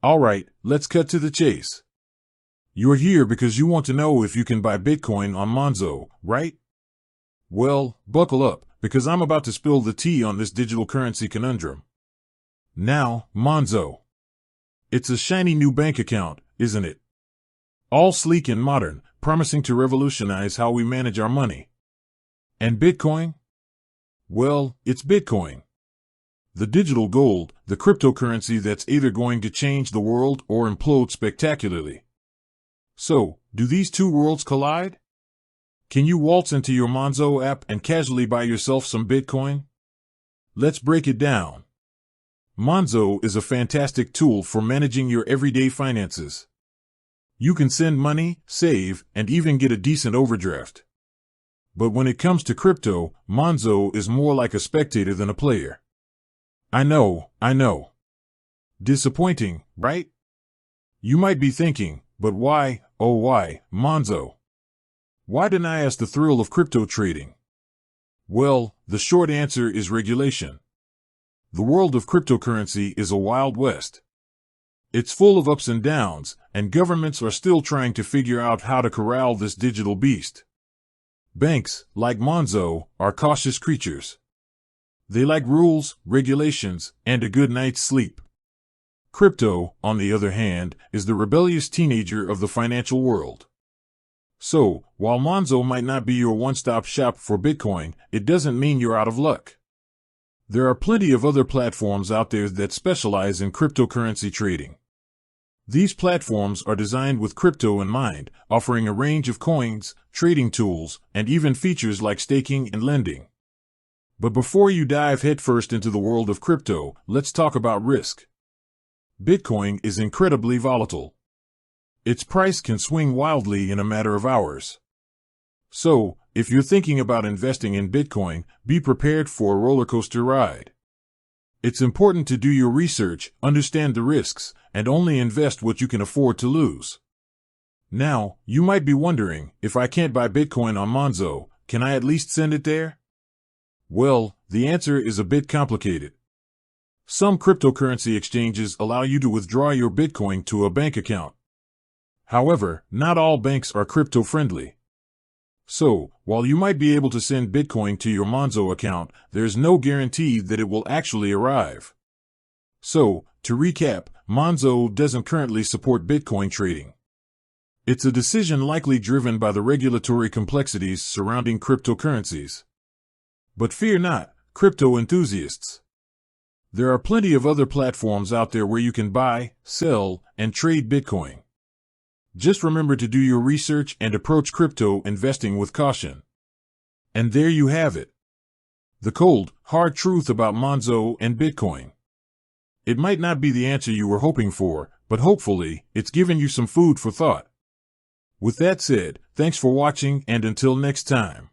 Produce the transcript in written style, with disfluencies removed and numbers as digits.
All right, let's cut to the chase. You're here because you want to know if you can buy Bitcoin on Monzo, right? Well, buckle up, because I'm about to spill the tea on this digital currency conundrum. Now, Monzo. It's a shiny new bank account, isn't it? All sleek and modern, promising to revolutionize how we manage our money. And Bitcoin? Well, it's Bitcoin. The digital gold, the cryptocurrency that's either going to change the world or implode spectacularly. So, do these two worlds collide? Can you waltz into your Monzo app and casually buy yourself some Bitcoin? Let's break it down. Monzo is a fantastic tool for managing your everyday finances. You can send money, save, and even get a decent overdraft. But when it comes to crypto, Monzo is more like a spectator than a player. I know. Disappointing, right? You might be thinking, but why, oh why, Monzo? Why deny us the thrill of crypto trading? Well, the short answer is regulation. The world of cryptocurrency is a wild west. It's full of ups and downs, and governments are still trying to figure out how to corral this digital beast. Banks, like Monzo, are cautious creatures. They like rules, regulations, and a good night's sleep. Crypto, on the other hand, is the rebellious teenager of the financial world. So, while Monzo might not be your one-stop shop for Bitcoin, it doesn't mean you're out of luck. There are plenty of other platforms out there that specialize in cryptocurrency trading. These platforms are designed with crypto in mind, offering a range of coins, trading tools, and even features like staking and lending. But before you dive headfirst into the world of crypto, let's talk about risk. Bitcoin is incredibly volatile. Its price can swing wildly in a matter of hours. So, if you're thinking about investing in Bitcoin, be prepared for a roller coaster ride. It's important to do your research, understand the risks, and only invest what you can afford to lose. Now, you might be wondering, if I can't buy Bitcoin on Monzo, can I at least send it there? Well, the answer is a bit complicated. Some cryptocurrency exchanges allow you to withdraw your Bitcoin to a bank account. However, not all banks are crypto-friendly. So, while you might be able to send Bitcoin to your Monzo account, there's no guarantee that it will actually arrive. So, to recap, Monzo doesn't currently support Bitcoin trading. It's a decision likely driven by the regulatory complexities surrounding cryptocurrencies. But fear not, crypto enthusiasts. There are plenty of other platforms out there where you can buy, sell, and trade Bitcoin. Just remember to do your research and approach crypto investing with caution. And there you have it. The cold, hard truth about Monzo and Bitcoin. It might not be the answer you were hoping for, but hopefully, it's given you some food for thought. With that said, thanks for watching, and until next time.